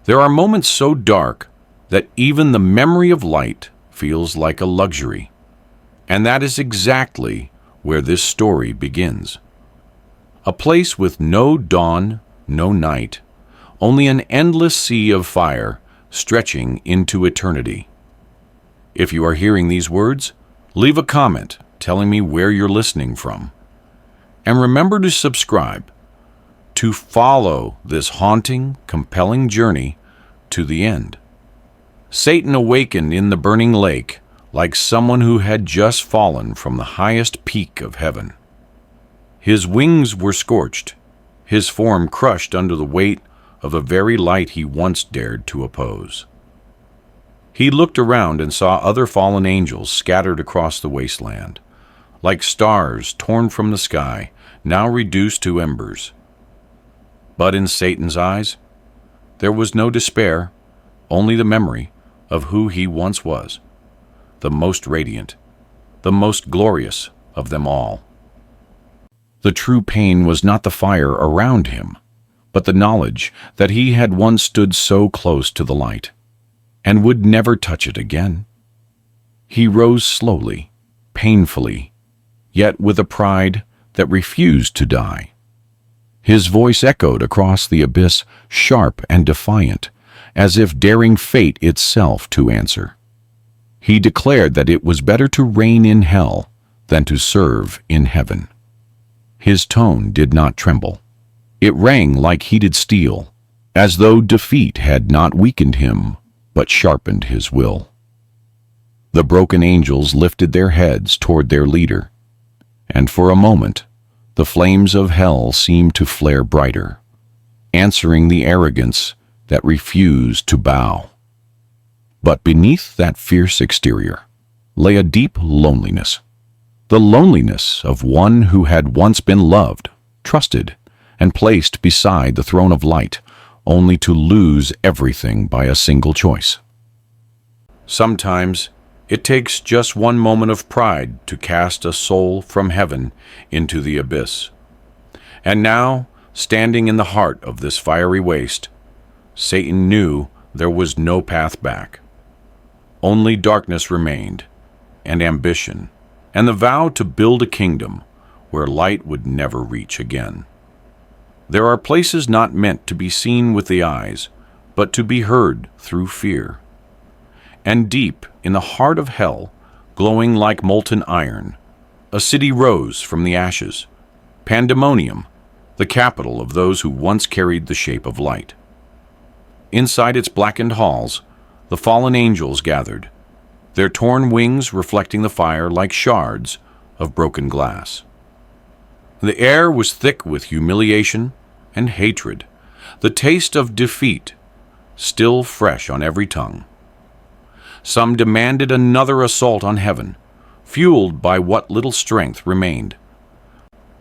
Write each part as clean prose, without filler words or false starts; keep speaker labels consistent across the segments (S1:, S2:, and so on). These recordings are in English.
S1: There are moments so dark that even the memory of light feels like a luxury. And that is exactly where this story begins. A place with no dawn, no night, only an endless sea of fire stretching into eternity. If you are hearing these words, leave a comment telling me where you're listening from. And remember to subscribe to follow this haunting, compelling journey to the end. Satan awakened in the burning lake like someone who had just fallen from the highest peak of heaven. His wings were scorched, his form crushed under the weight of the very light he once dared to oppose. He looked around and saw other fallen angels scattered across the wasteland, like stars torn from the sky, now reduced to embers. But in Satan's eyes, there was no despair, only the memory of who he once was, the most radiant, the most glorious of them all. The true pain was not the fire around him, but the knowledge that he had once stood so close to the light, and would never touch it again. He rose slowly, painfully, yet with a pride that refused to die. His voice echoed across the abyss, sharp and defiant, as if daring fate itself to answer. He declared that it was better to reign in hell than to serve in heaven. His tone did not tremble. It rang like heated steel, as though defeat had not weakened him, but sharpened his will. The broken angels lifted their heads toward their leader, and for a moment, the flames of hell seemed to flare brighter, answering the arrogance that refused to bow. But beneath that fierce exterior lay a deep loneliness, the loneliness of one who had once been loved, trusted, and placed beside the throne of light, only to lose everything by a single choice. Sometimes it takes just one moment of pride to cast a soul from heaven into the abyss. And now, standing in the heart of this fiery waste, Satan knew there was no path back. Only darkness remained, and ambition, and the vow to build a kingdom where light would never reach again. There are places not meant to be seen with the eyes, but to be heard through fear. And deep in the heart of hell, glowing like molten iron, a city rose from the ashes, Pandemonium, the capital of those who once carried the shape of light. Inside its blackened halls, the fallen angels gathered, their torn wings reflecting the fire like shards of broken glass. The air was thick with humiliation and hatred, the taste of defeat still fresh on every tongue. Some demanded another assault on heaven, fueled by what little strength remained,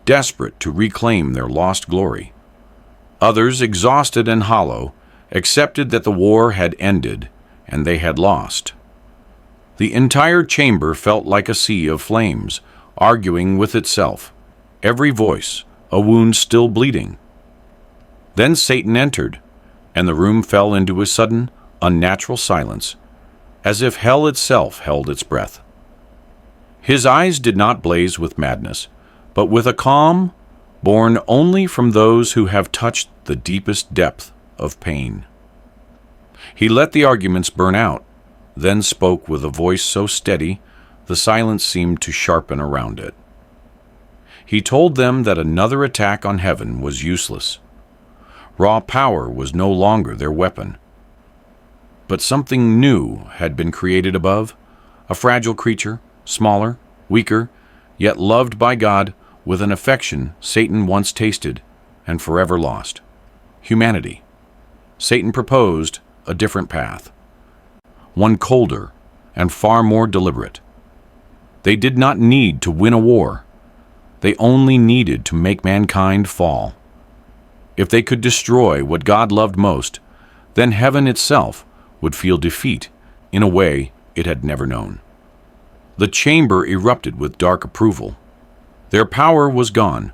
S1: desperate to reclaim their lost glory. Others, exhausted and hollow, accepted that the war had ended and they had lost. The entire chamber felt like a sea of flames, arguing with itself, every voice a wound still bleeding. Then Satan entered, and the room fell into a sudden, unnatural silence, as if hell itself held its breath. His eyes did not blaze with madness, but with a calm born only from those who have touched the deepest depth of pain. He let the arguments burn out, then spoke with a voice so steady the silence seemed to sharpen around it. He told them that another attack on heaven was useless. Raw power was no longer their weapon. But something new had been created above, a fragile creature, smaller, weaker, yet loved by God with an affection Satan once tasted and forever lost. Humanity. Satan proposed a different path, one colder and far more deliberate. They did not need to win a war. They only needed to make mankind fall. If they could destroy what God loved most, then heaven itself would feel defeat in a way it had never known. The chamber erupted with dark approval. Their power was gone,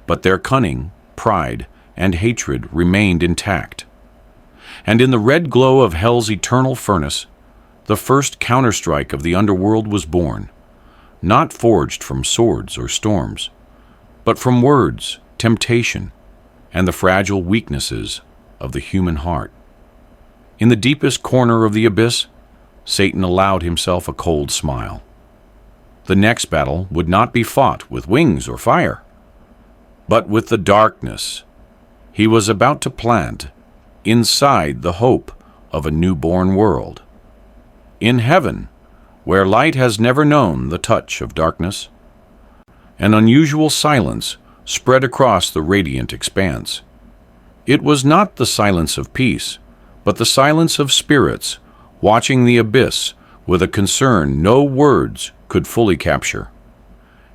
S1: but their cunning, pride, and hatred remained intact. And in the red glow of hell's eternal furnace, the first counterstrike of the underworld was born, not forged from swords or storms, but from words, temptation, and the fragile weaknesses of the human heart. In the deepest corner of the abyss, Satan allowed himself a cold smile. The next battle would not be fought with wings or fire, but with the darkness he was about to plant inside the hope of a newborn world. In heaven, where light has never known the touch of darkness, an unusual silence spread across the radiant expanse. It was not the silence of peace, but the silence of spirits watching the abyss with a concern no words could fully capture.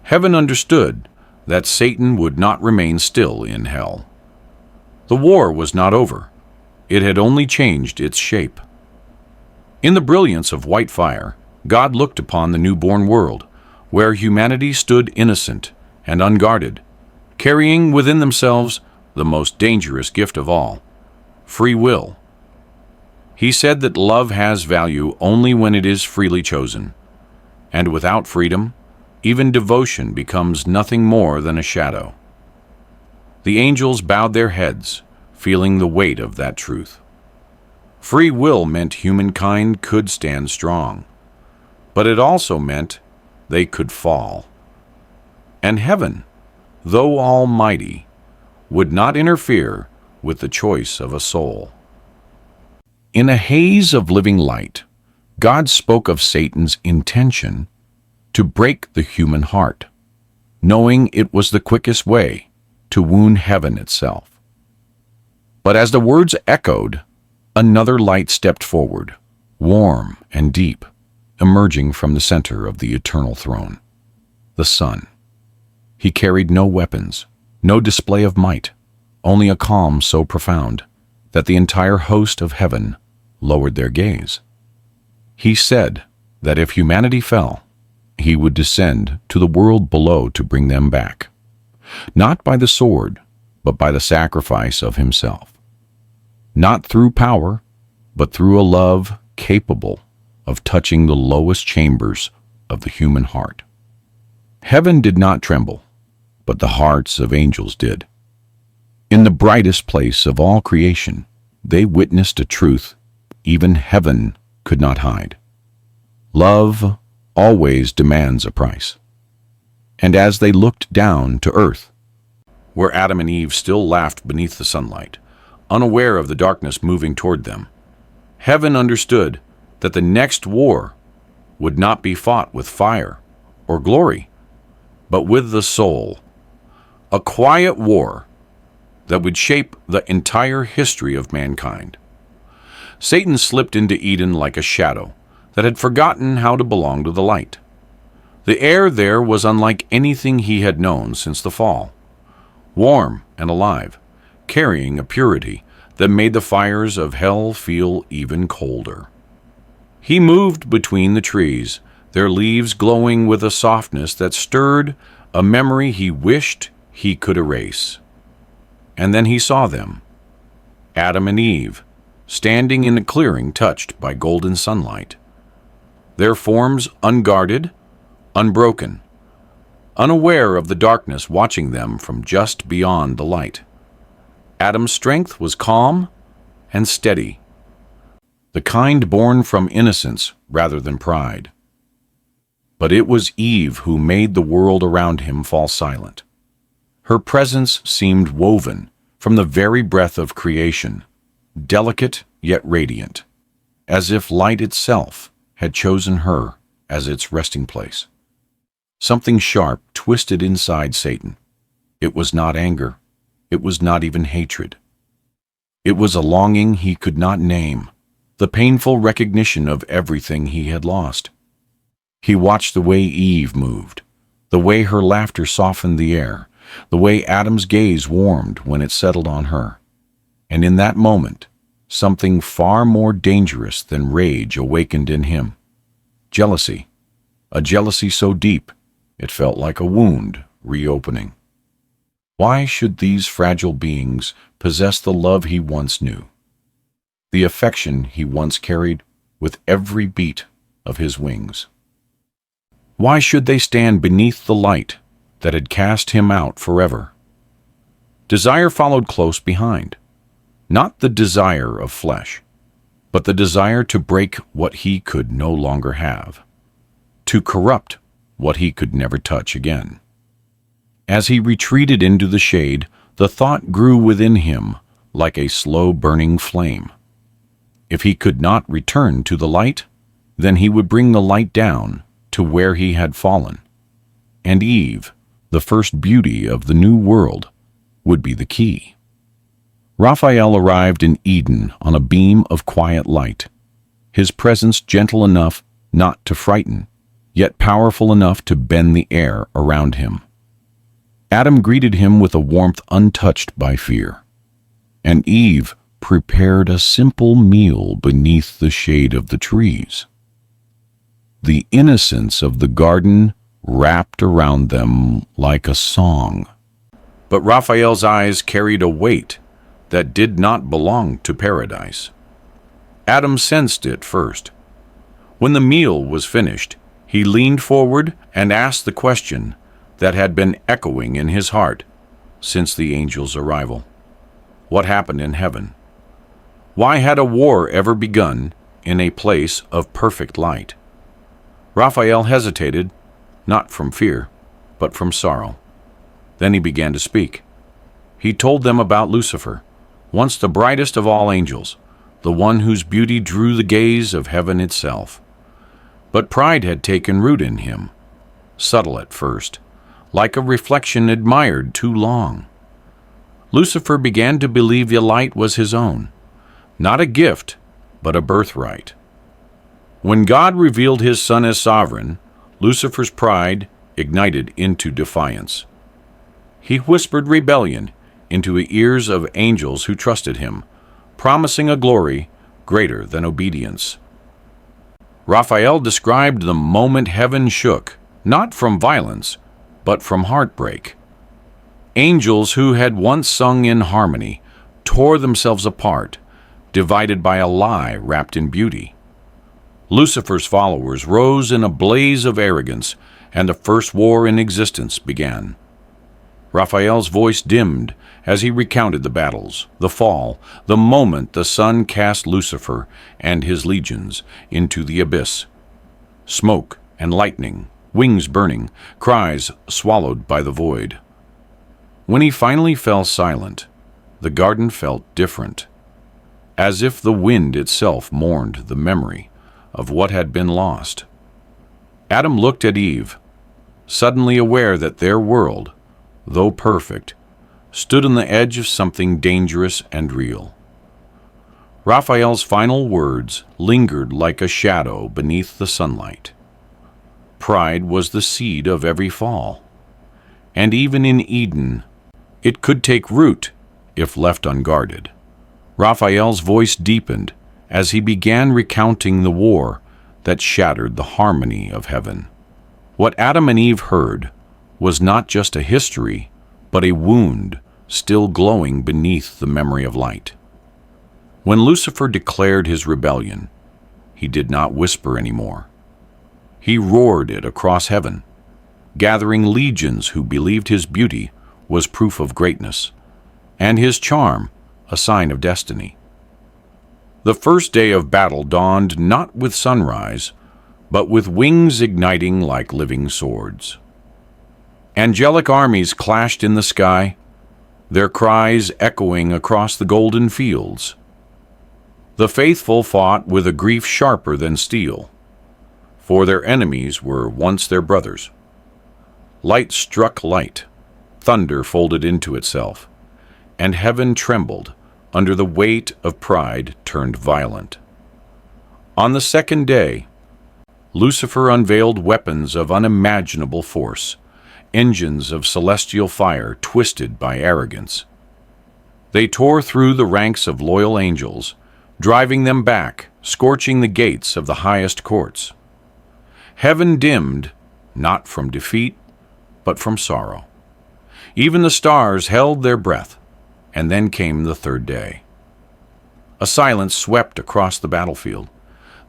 S1: Heaven understood that Satan would not remain still in hell. The war was not over. It had only changed its shape. In the brilliance of white fire, God looked upon the newborn world, where humanity stood innocent and unguarded, carrying within themselves the most dangerous gift of all, free will. He said that love has value only when it is freely chosen, and without freedom, even devotion becomes nothing more than a shadow. The angels bowed their heads, feeling the weight of that truth. Free will meant humankind could stand strong, but it also meant they could fall. And heaven, though almighty, would not interfere with the choice of a soul. In a haze of living light, God spoke of Satan's intention to break the human heart, knowing it was the quickest way to wound heaven itself. But as the words echoed, another light stepped forward, warm and deep, emerging from the center of the eternal throne, the Son. He carried no weapons, no display of might, only a calm so profound that the entire host of heaven lowered their gaze. He said that if humanity fell, he would descend to the world below to bring them back, not by the sword, but by the sacrifice of himself. Not through power, but through a love capable of touching the lowest chambers of the human heart. Heaven did not tremble, but the hearts of angels did. In the brightest place of all creation, they witnessed a truth even heaven could not hide. Love always demands a price. And as they looked down to earth, where Adam and Eve still laughed beneath the sunlight, unaware of the darkness moving toward them, heaven understood that the next war would not be fought with fire or glory, but with the soul. A quiet war that would shape the entire history of mankind. Satan slipped into Eden like a shadow that had forgotten how to belong to the light. The air there was unlike anything he had known since the fall, warm and alive, carrying a purity that made the fires of hell feel even colder. He moved between the trees, their leaves glowing with a softness that stirred a memory he wished he could erase. And then he saw them, Adam and Eve, standing in a clearing touched by golden sunlight, their forms unguarded, unbroken, unaware of the darkness watching them from just beyond the light. Adam's strength was calm and steady, the kind born from innocence rather than pride. But it was Eve who made the world around him fall silent. Her presence seemed woven from the very breath of creation, delicate yet radiant, as if light itself had chosen her as its resting place. Something sharp twisted inside Satan. It was not anger. It was not even hatred. It was a longing he could not name, the painful recognition of everything he had lost. He watched the way Eve moved, the way her laughter softened the air, the way Adam's gaze warmed when it settled on her. And in that moment, something far more dangerous than rage awakened in him. Jealousy, a jealousy so deep it felt like a wound reopening. Why should these fragile beings possess the love he once knew? the affection he once carried with every beat of his wings. Why should they stand beneath the light that had cast him out forever? Desire followed close behind, not the desire of flesh, but the desire to break what he could no longer have, to corrupt what he could never touch again. As he retreated into the shade, the thought grew within him like a slow-burning flame. If he could not return to the light, then he would bring the light down to where he had fallen, and Eve, the first beauty of the new world, would be the key. Raphael arrived in Eden on a beam of quiet light, his presence gentle enough not to frighten, yet powerful enough to bend the air around him. Adam greeted him with a warmth untouched by fear, and Eve prepared a simple meal beneath the shade of the trees. The innocence of the garden wrapped around them like a song. But Raphael's eyes carried a weight that did not belong to paradise. Adam sensed it first. When the meal was finished, he leaned forward and asked the question that had been echoing in his heart since the angel's arrival. What happened in heaven? Why had a war ever begun in a place of perfect light? Raphael hesitated, not from fear, but from sorrow. Then he began to speak. He told them about Lucifer, once the brightest of all angels, the one whose beauty drew the gaze of heaven itself. But pride had taken root in him, subtle at first, like a reflection admired too long. Lucifer began to believe the light was his own, not a gift, but a birthright. When God revealed his Son as sovereign, Lucifer's pride ignited into defiance. He whispered rebellion into the ears of angels who trusted him, promising a glory greater than obedience. Raphael described the moment heaven shook, not from violence, but from heartbreak. Angels who had once sung in harmony tore themselves apart, divided by a lie wrapped in beauty. Lucifer's followers rose in a blaze of arrogance, and the first war in existence began. Raphael's voice dimmed as he recounted the battles, the fall, the moment the sun cast Lucifer and his legions into the abyss. Smoke and lightning, wings burning, cries swallowed by the void. When he finally fell silent, the garden felt different, as if the wind itself mourned the memory of what had been lost. Adam looked at Eve, suddenly aware that their world, though perfect, stood on the edge of something dangerous and real. Raphael's final words lingered like a shadow beneath the sunlight. Pride was the seed of every fall, and even in Eden, it could take root if left unguarded. Raphael's voice deepened as he began recounting the war that shattered the harmony of heaven. What Adam and Eve heard was not just a history, but a wound still glowing beneath the memory of light. When Lucifer declared his rebellion, he did not whisper anymore. He roared it across heaven, gathering legions who believed his beauty was proof of greatness, and his charm a sign of destiny. The first day of battle dawned not with sunrise, but with wings igniting like living swords. Angelic armies clashed in the sky, their cries echoing across the golden fields. The faithful fought with a grief sharper than steel, for their enemies were once their brothers. Light struck light, thunder folded into itself, and heaven trembled under the weight of pride turned violent. On the second day, Lucifer unveiled weapons of unimaginable force, engines of celestial fire twisted by arrogance. They tore through the ranks of loyal angels, driving them back, scorching the gates of the highest courts. Heaven dimmed, not from defeat, but from sorrow. Even the stars held their breath, and then came the third day. A silence swept across the battlefield,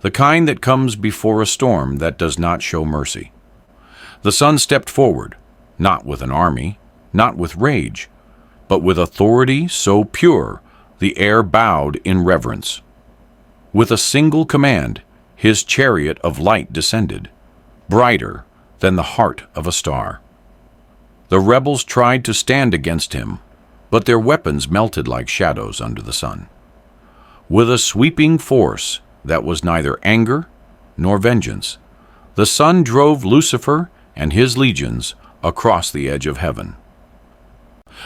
S1: the kind that comes before a storm that does not show mercy. The sun stepped forward, not with an army, not with rage, but with authority so pure the air bowed in reverence. With a single command, his chariot of light descended, brighter than the heart of a star. The rebels tried to stand against him, but their weapons melted like shadows under the sun. With a sweeping force that was neither anger nor vengeance, the sun drove Lucifer and his legions across the edge of heaven.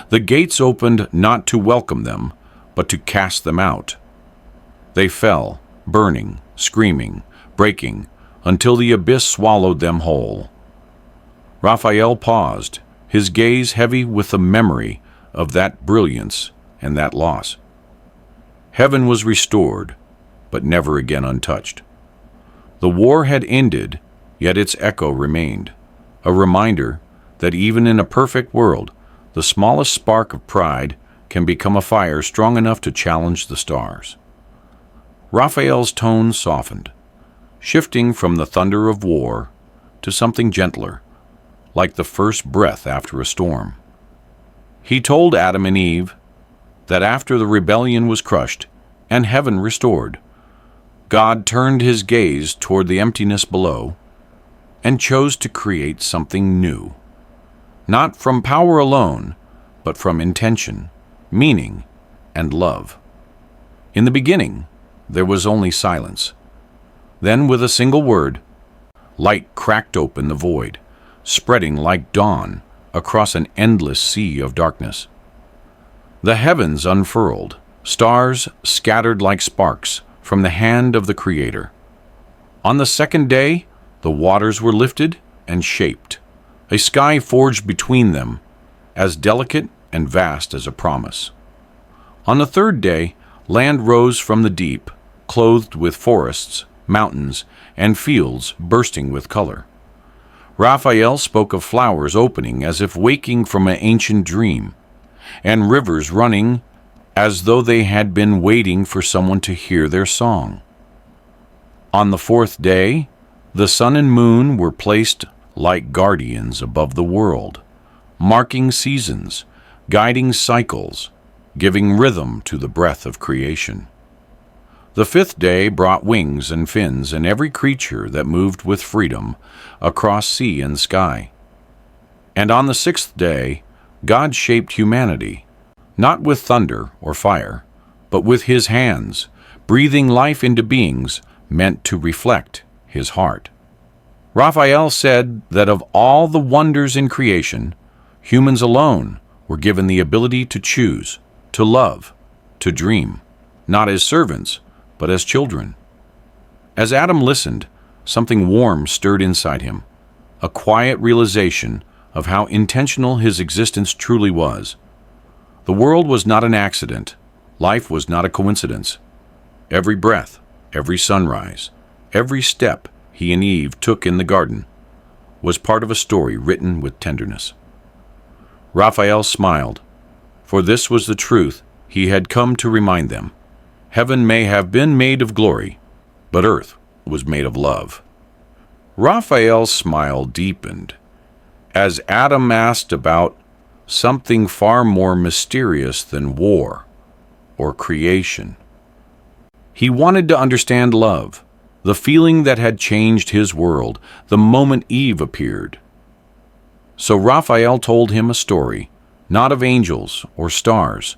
S1: The gates opened not to welcome them, but to cast them out. They fell, burning, screaming, breaking, until the abyss swallowed them whole. Raphael paused, his gaze heavy with the memory of that brilliance and that loss. Heaven was restored, but never again untouched. The war had ended, yet its echo remained, a reminder that even in a perfect world, the smallest spark of pride can become a fire strong enough to challenge the stars. Raphael's tone softened, shifting from the thunder of war to something gentler, like the first breath after a storm. He told Adam and Eve that after the rebellion was crushed and heaven restored, God turned his gaze toward the emptiness below and chose to create something new, not from power alone, but from intention, meaning, and love. In the beginning, there was only silence. Then, with a single word, light cracked open the void, spreading like dawn across an endless sea of darkness. The heavens unfurled, stars scattered like sparks from the hand of the Creator. On the second day, the waters were lifted and shaped, a sky forged between them, as delicate and vast as a promise. On the third day, land rose from the deep, clothed with forests, mountains, and fields bursting with color. Raphael spoke of flowers opening as if waking from an ancient dream, and rivers running as though they had been waiting for someone to hear their song. On the fourth day, the sun and moon were placed like guardians above the world, marking seasons, guiding cycles, giving rhythm to the breath of creation. The fifth day brought wings and fins and every creature that moved with freedom across sea and sky. And on the sixth day, God shaped humanity, not with thunder or fire, but with his hands, breathing life into beings meant to reflect his heart. Raphael said that of all the wonders in creation, humans alone were given the ability to choose, to love, to dream, not as servants, but as children. As Adam listened, something warm stirred inside him, a quiet realization of how intentional his existence truly was. The world was not an accident. Life was not a coincidence. Every breath, every sunrise, every step he and Eve took in the garden was part of a story written with tenderness. Raphael smiled, for this was the truth he had come to remind them. Heaven may have been made of glory, but earth was made of love. Raphael's smile deepened as Adam asked about something far more mysterious than war or creation. He wanted to understand love, the feeling that had changed his world the moment Eve appeared. So Raphael told him a story, not of angels or stars,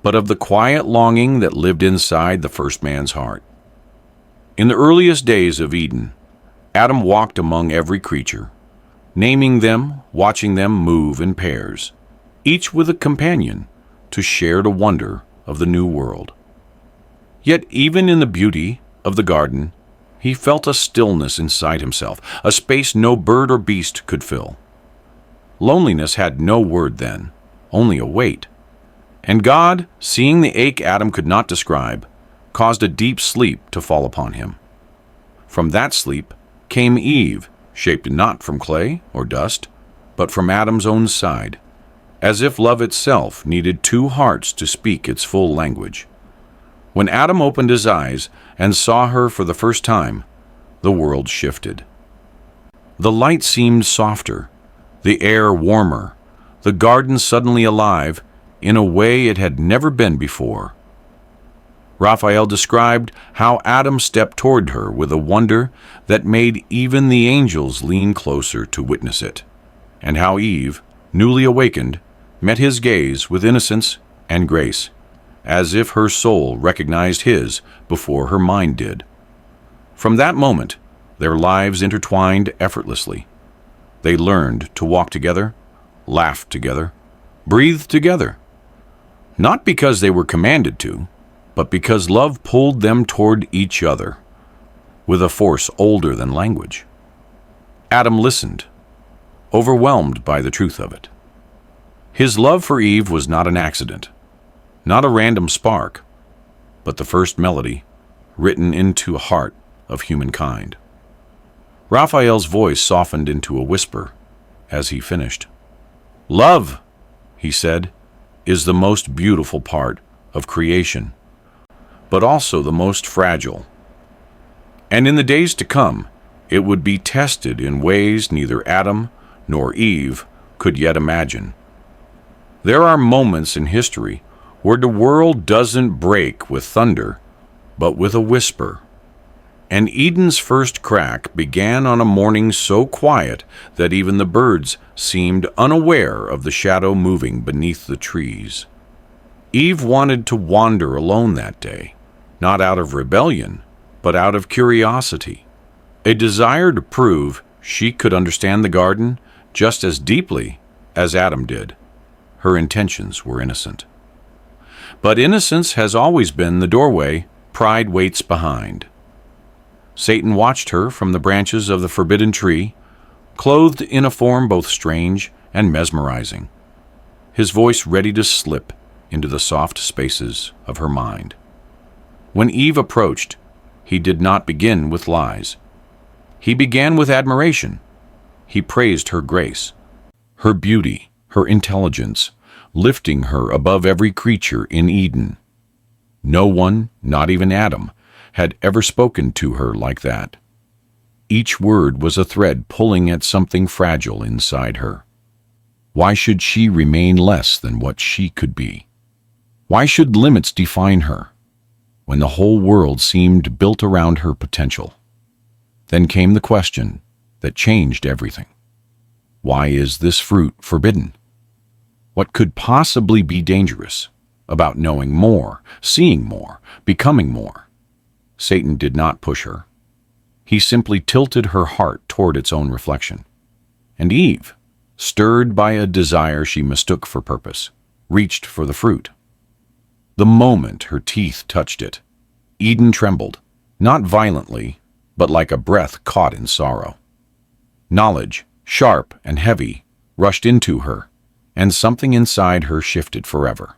S1: but of the quiet longing that lived inside the first man's heart. In the earliest days of Eden, Adam walked among every creature, naming them, watching them move in pairs, each with a companion to share the wonder of the new world. Yet even in the beauty of the garden, he felt a stillness inside himself, a space no bird or beast could fill. Loneliness had no word then, only a weight. And God, seeing the ache Adam could not describe, caused a deep sleep to fall upon him. From that sleep came Eve, shaped not from clay or dust, but from Adam's own side, as if love itself needed two hearts to speak its full language. When Adam opened his eyes and saw her for the first time, the world shifted. The light seemed softer, the air warmer, the garden suddenly alive in a way it had never been before. Raphael described how Adam stepped toward her with a wonder that made even the angels lean closer to witness it, and how Eve, newly awakened, met his gaze with innocence and grace, as if her soul recognized his before her mind did. From that moment, their lives intertwined effortlessly. They learned to walk together, laugh together, breathe together. Not because they were commanded to, but because love pulled them toward each other, with a force older than language. Adam listened, overwhelmed by the truth of it. His love for Eve was not an accident, not a random spark, but the first melody written into a heart of humankind. Raphael's voice softened into a whisper as he finished. "Love," he said, "is the most beautiful part of creation, but also the most fragile. And in the days to come, it would be tested in ways neither Adam nor Eve could yet imagine. There are moments in history where the world doesn't break with thunder, but with a whisper. And Eden's first crack began on a morning so quiet that even the birds seemed unaware of the shadow moving beneath the trees. Eve wanted to wander alone that day, not out of rebellion, but out of curiosity, a desire to prove she could understand the garden just as deeply as Adam did. Her intentions were innocent. But innocence has always been the doorway pride waits behind. Satan watched her from the branches of the forbidden tree, clothed in a form both strange and mesmerizing, his voice ready to slip into the soft spaces of her mind. When Eve approached, he did not begin with lies. He began with admiration. He praised her grace, her beauty, her intelligence, lifting her above every creature in Eden. No one, not even Adam, had ever spoken to her like that. Each word was a thread pulling at something fragile inside her. Why should she remain less than what she could be? Why should limits define her, when the whole world seemed built around her potential? Then came the question that changed everything. Why is this fruit forbidden? What could possibly be dangerous about knowing more, seeing more, becoming more? Satan did not push her. He simply tilted her heart toward its own reflection. And Eve, stirred by a desire she mistook for purpose, reached for the fruit. The moment her teeth touched it, Eden trembled, not violently, but like a breath caught in sorrow. Knowledge, sharp and heavy, rushed into her, and something inside her shifted forever.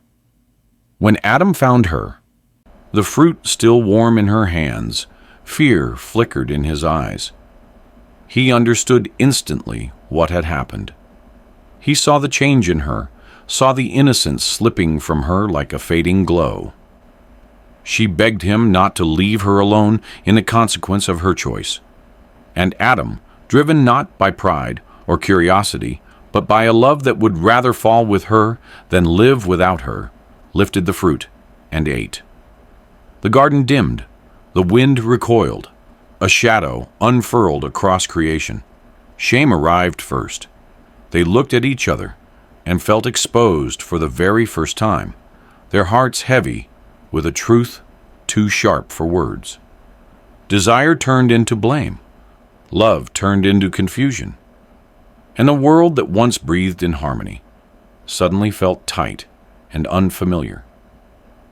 S1: When Adam found her, the fruit still warm in her hands, fear flickered in his eyes. He understood instantly what had happened. He saw the change in her, saw the innocence slipping from her like a fading glow. She begged him not to leave her alone in the consequence of her choice. And Adam, driven not by pride or curiosity, but by a love that would rather fall with her than live without her, lifted the fruit and ate. The garden dimmed, the wind recoiled, a shadow unfurled across creation. Shame arrived first. They looked at each other and felt exposed for the very first time, their hearts heavy with a truth too sharp for words. Desire turned into blame. Love turned into confusion. And the world that once breathed in harmony suddenly felt tight and unfamiliar.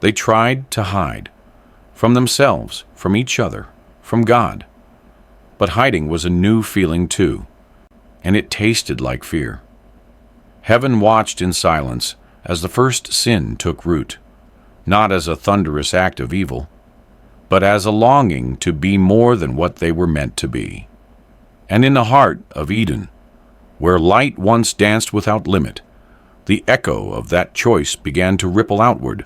S1: They tried to hide, from themselves, from each other, from God. But hiding was a new feeling too, and it tasted like fear. Heaven watched in silence as the first sin took root, not as a thunderous act of evil, but as a longing to be more than what they were meant to be. And in the heart of Eden, where light once danced without limit, the echo of that choice began to ripple outward.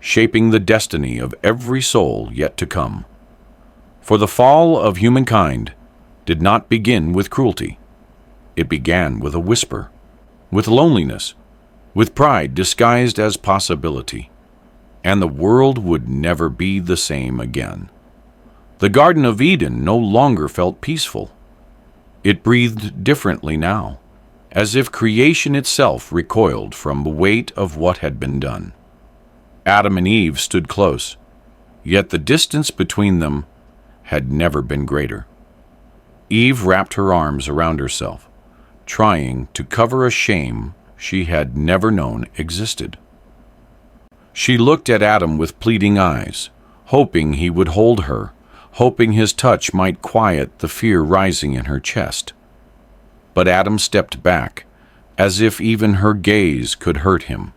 S1: shaping the destiny of every soul yet to come. For the fall of humankind did not begin with cruelty. It began with a whisper, with loneliness, with pride disguised as possibility. And the world would never be the same again. The Garden of Eden no longer felt peaceful. It breathed differently now, as if creation itself recoiled from the weight of what had been done. Adam and Eve stood close, yet the distance between them had never been greater. Eve wrapped her arms around herself, trying to cover a shame she had never known existed. She looked at Adam with pleading eyes, hoping he would hold her, hoping his touch might quiet the fear rising in her chest. But Adam stepped back, as if even her gaze could hurt him.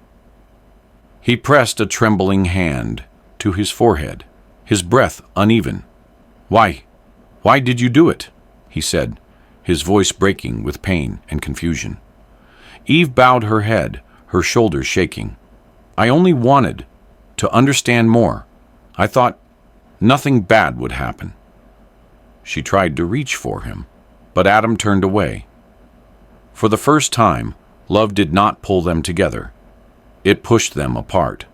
S1: He pressed a trembling hand to his forehead, his breath uneven. Why did you do it?" he said, his voice breaking with pain and confusion. Eve bowed her head, her shoulders shaking. "I only wanted to understand more. I thought nothing bad would happen." She tried to reach for him, but Adam turned away. For the first time, love did not pull them together. It pushed them apart.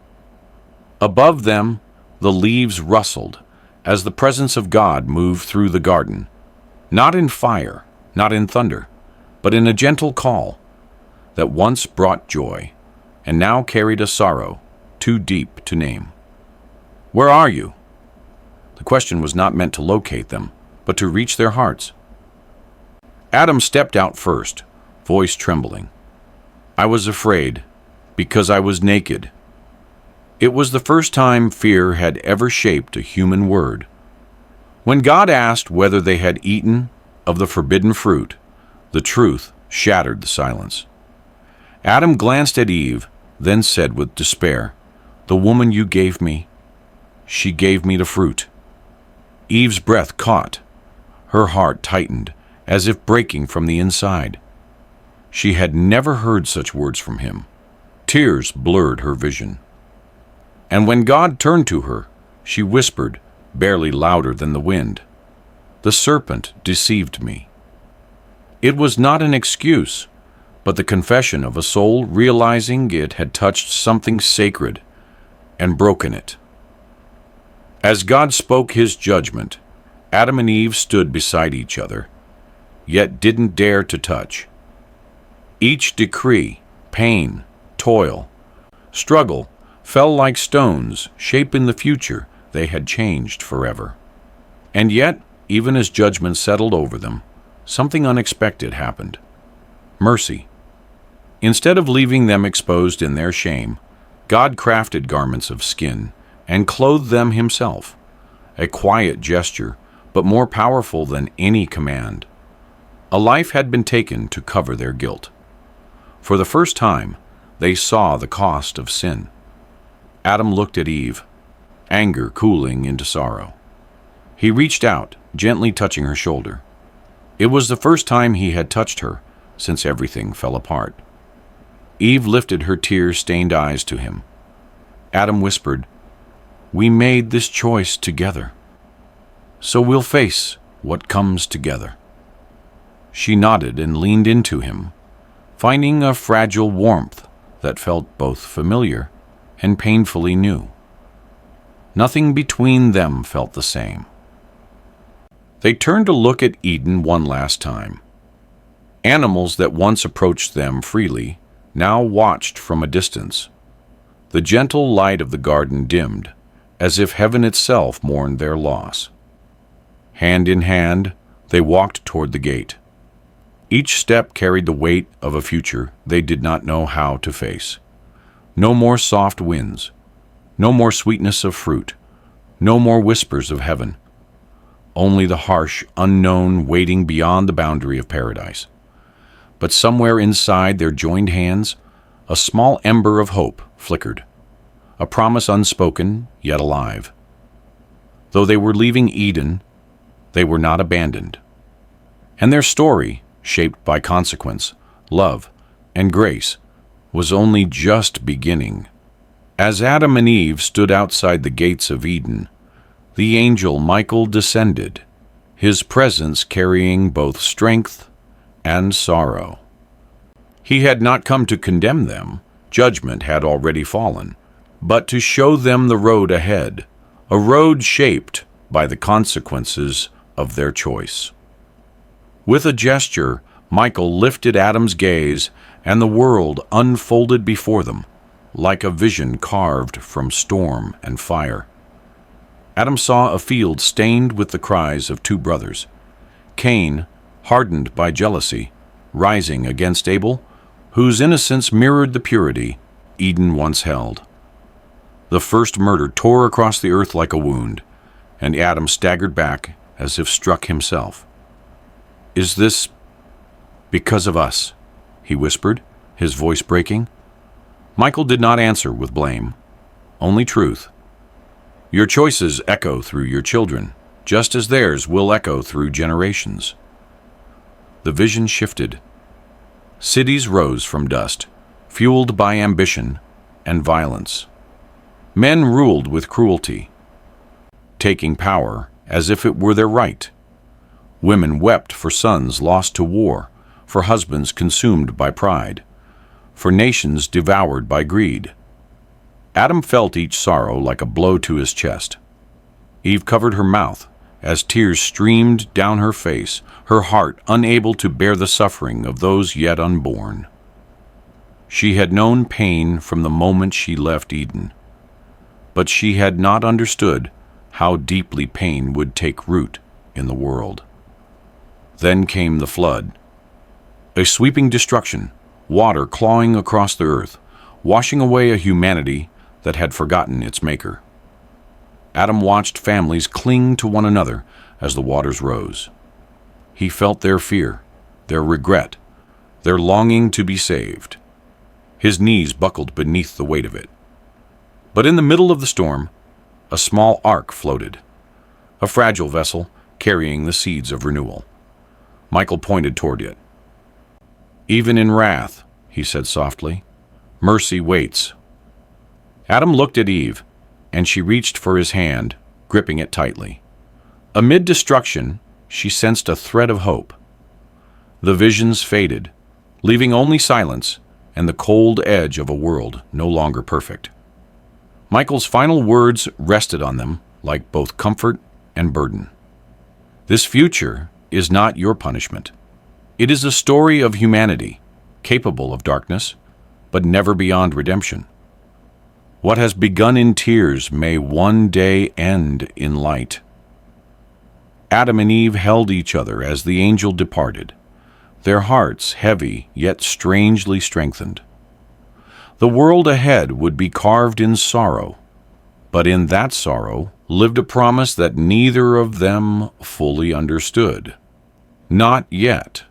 S1: Above them, the leaves rustled as the presence of God moved through the garden, not in fire, not in thunder, but in a gentle call that once brought joy and now carried a sorrow too deep to name. "Where are you?" The question was not meant to locate them, but to reach their hearts. Adam stepped out first, voice trembling. "I was afraid, because I was naked." It was the first time fear had ever shaped a human word. When God asked whether they had eaten of the forbidden fruit, the truth shattered the silence. Adam glanced at Eve, then said with despair, "The woman you gave me, she gave me the fruit." Eve's breath caught. Her heart tightened, as if breaking from the inside. She had never heard such words from him. Tears blurred her vision. And when God turned to her, she whispered, barely louder than the wind, "The serpent deceived me." It was not an excuse, but the confession of a soul realizing it had touched something sacred and broken it. As God spoke his judgment, Adam and Eve stood beside each other, yet didn't dare to touch. Each decree, pain, toil, struggle, fell like stones, shaping the future they had changed forever. And yet, even as judgment settled over them, something unexpected happened. Mercy. Instead of leaving them exposed in their shame, God crafted garments of skin and clothed them himself, a quiet gesture, but more powerful than any command. A life had been taken to cover their guilt. For the first time, they saw the cost of sin. Adam looked at Eve, anger cooling into sorrow. He reached out, gently touching her shoulder. It was the first time he had touched her since everything fell apart. Eve lifted her tear-stained eyes to him. Adam whispered, "We made this choice together, so we'll face what comes together." She nodded and leaned into him, finding a fragile warmth that felt both familiar and painfully new. Nothing between them felt the same. They turned to look at Eden one last time. Animals that once approached them freely now watched from a distance. The gentle light of the garden dimmed, as if heaven itself mourned their loss. Hand in hand, they walked toward the gate. Each step carried the weight of a future they did not know how to face. No more soft winds, no more sweetness of fruit, no more whispers of heaven. Only the harsh, unknown waiting beyond the boundary of paradise. But somewhere inside their joined hands, a small ember of hope flickered, a promise unspoken yet alive. Though they were leaving Eden, they were not abandoned. And their story, shaped by consequence, love, and grace, was only just beginning. As Adam and Eve stood outside the gates of Eden, the angel Michael descended, his presence carrying both strength and sorrow. He had not come to condemn them, judgment had already fallen, but to show them the road ahead, a road shaped by the consequences of their choice. With a gesture, Michael lifted Adam's gaze, and the world unfolded before them, like a vision carved from storm and fire. Adam saw a field stained with the cries of two brothers. Cain, hardened by jealousy, rising against Abel, whose innocence mirrored the purity Eden once held. The first murder tore across the earth like a wound, and Adam staggered back as if struck himself. "Is this because of us?" he whispered, his voice breaking. Michael did not answer with blame, only truth. "Your choices echo through your children, just as theirs will echo through generations." The vision shifted. Cities rose from dust, fueled by ambition and violence. Men ruled with cruelty, taking power as if it were their right. Women wept for sons lost to war, for husbands consumed by pride, for nations devoured by greed. Adam felt each sorrow like a blow to his chest. Eve covered her mouth as tears streamed down her face, her heart unable to bear the suffering of those yet unborn. She had known pain from the moment she left Eden, but she had not understood how deeply pain would take root in the world. Then came the flood, a sweeping destruction, water clawing across the earth, washing away a humanity that had forgotten its maker. Adam watched families cling to one another as the waters rose. He felt their fear, their regret, their longing to be saved. His knees buckled beneath the weight of it. But in the middle of the storm, a small ark floated, a fragile vessel carrying the seeds of renewal. Michael pointed toward it. "Even in wrath," he said softly, "mercy waits." Adam looked at Eve, and she reached for his hand, gripping it tightly. Amid destruction, she sensed a thread of hope. The visions faded, leaving only silence and the cold edge of a world no longer perfect. Michael's final words rested on them like both comfort and burden. This future is not your punishment. It is a story of humanity, capable of darkness, but never beyond redemption. What has begun in tears may one day end in light. Adam and Eve held each other as the angel departed, their hearts heavy yet strangely strengthened. The world ahead would be carved in sorrow, but in that sorrow lived a promise that neither of them fully understood. Not yet.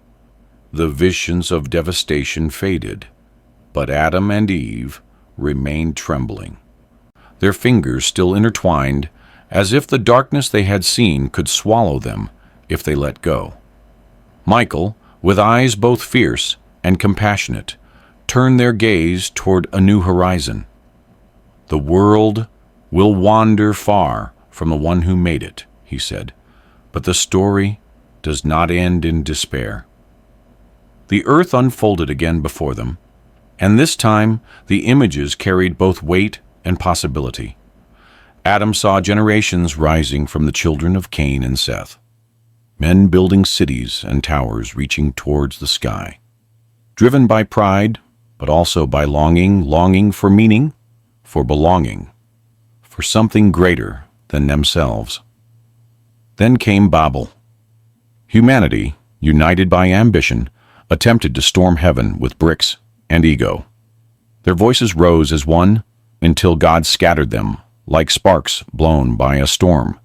S1: The visions of devastation faded, but Adam and Eve remained trembling, their fingers still intertwined, as if the darkness they had seen could swallow them if they let go. Michael, with eyes both fierce and compassionate, turned their gaze toward a new horizon. "The world will wander far from the one who made it," he said, "but the story does not end in despair." The earth unfolded again before them, and this time the images carried both weight and possibility. Adam saw generations rising from the children of Cain and Seth, men building cities and towers reaching towards the sky, driven by pride, but also by longing for meaning, for belonging, for something greater than themselves. Then came Babel. Humanity, united by ambition, attempted to storm heaven with bricks and ego. Their voices rose as one until God scattered them like sparks blown by a storm.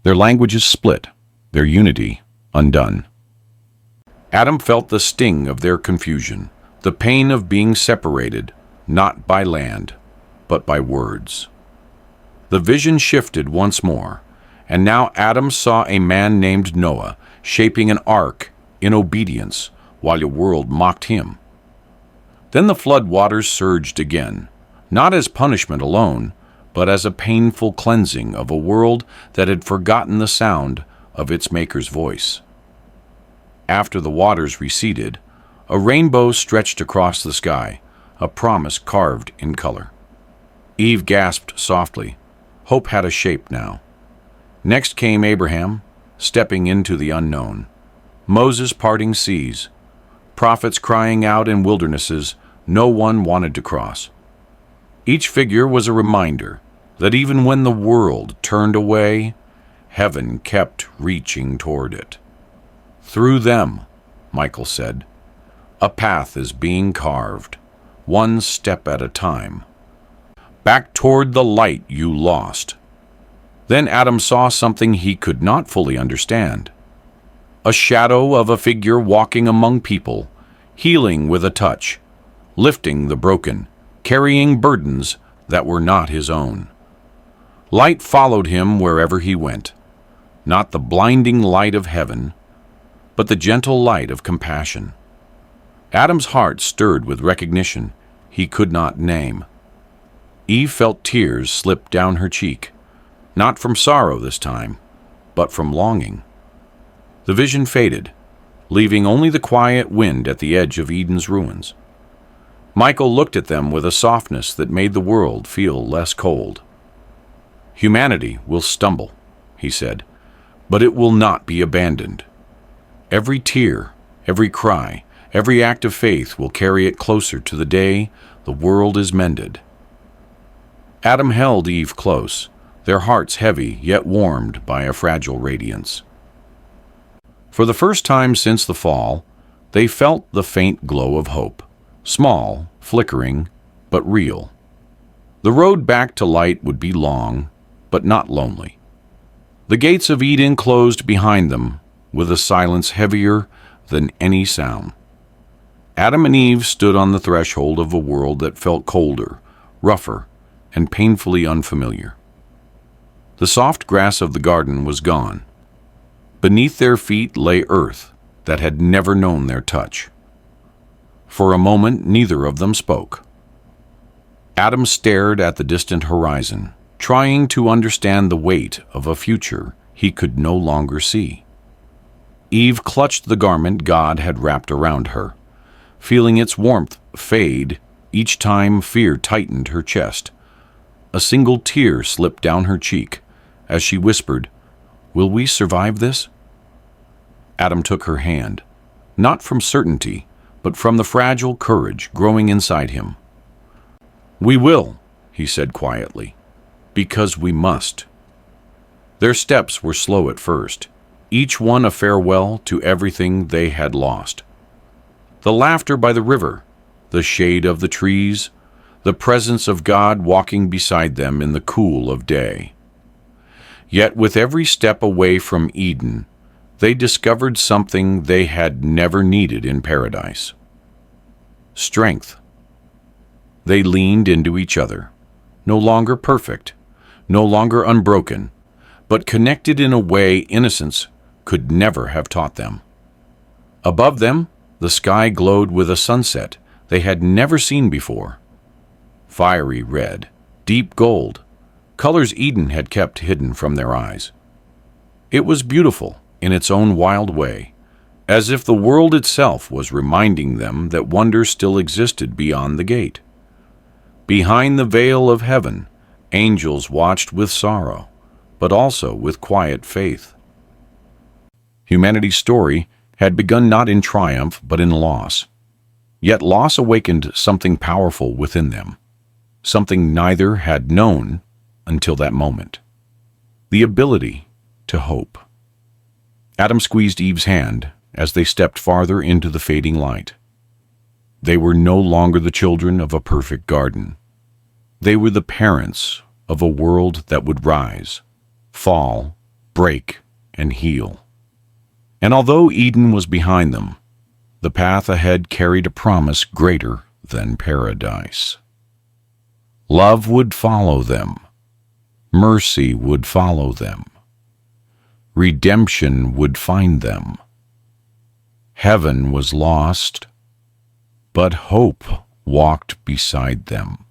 S1: Their languages split, their unity undone. Adam felt the sting of their confusion, the pain of being separated, not by land, but by words. The vision shifted once more, and now Adam saw a man named Noah shaping an ark in obedience while the world mocked him. Then the flood waters surged again, not as punishment alone, but as a painful cleansing of a world that had forgotten the sound of its Maker's voice. After the waters receded, a rainbow stretched across the sky, a promise carved in color. Eve gasped softly. Hope had a shape now. Next came Abraham, stepping into the unknown. Moses parting seas. Prophets crying out in wildernesses no one wanted to cross. Each figure was a reminder that even when the world turned away, heaven kept reaching toward it. Through them, Michael said, a path is being carved, one step at a time, back toward the light you lost. Then Adam saw something he could not fully understand. A shadow of a figure walking among people, healing with a touch, lifting the broken, carrying burdens that were not his own. Light followed him wherever he went, not the blinding light of heaven, but the gentle light of compassion. Adam's heart stirred with recognition he could not name. Eve felt tears slip down her cheek, not from sorrow this time, but from longing. The vision faded, leaving only the quiet wind at the edge of Eden's ruins. Michael looked at them with a softness that made the world feel less cold. Humanity will stumble, he said, but it will not be abandoned. Every tear, every cry, every act of faith will carry it closer to the day the world is mended. Adam held Eve close, their hearts heavy yet warmed by a fragile radiance. For the first time since the fall, they felt the faint glow of hope, small, flickering, but real. The road back to light would be long, but not lonely. The gates of Eden closed behind them with a silence heavier than any sound. Adam and Eve stood on the threshold of a world that felt colder, rougher, and painfully unfamiliar. The soft grass of the garden was gone. Beneath their feet lay earth that had never known their touch. For a moment, neither of them spoke. Adam stared at the distant horizon, trying to understand the weight of a future he could no longer see. Eve clutched the garment God had wrapped around her, feeling its warmth fade each time fear tightened her chest. A single tear slipped down her cheek as she whispered, "Will we survive this?" Adam took her hand, not from certainty, but from the fragile courage growing inside him. "We will," he said quietly, "because we must." Their steps were slow at first, each one a farewell to everything they had lost. The laughter by the river, the shade of the trees, the presence of God walking beside them in the cool of day. Yet with every step away from Eden, they discovered something they had never needed in paradise. Strength. They leaned into each other, no longer perfect, no longer unbroken, but connected in a way innocence could never have taught them. Above them, the sky glowed with a sunset they had never seen before. Fiery red, deep gold, colors Eden had kept hidden from their eyes. It was beautiful in its own wild way, as if the world itself was reminding them that wonder still existed beyond the gate. Behind the veil of heaven, angels watched with sorrow, but also with quiet faith. Humanity's story had begun not in triumph but in loss. Yet loss awakened something powerful within them, something neither had known until that moment: the ability to hope. Adam squeezed Eve's hand as they stepped farther into the fading light. They were no longer the children of a perfect garden. They were the parents of a world that would rise, fall, break, and heal. And although Eden was behind them, the path ahead carried a promise greater than paradise. Love would follow them. Mercy would follow them. Redemption would find them. Heaven was lost, but hope walked beside them.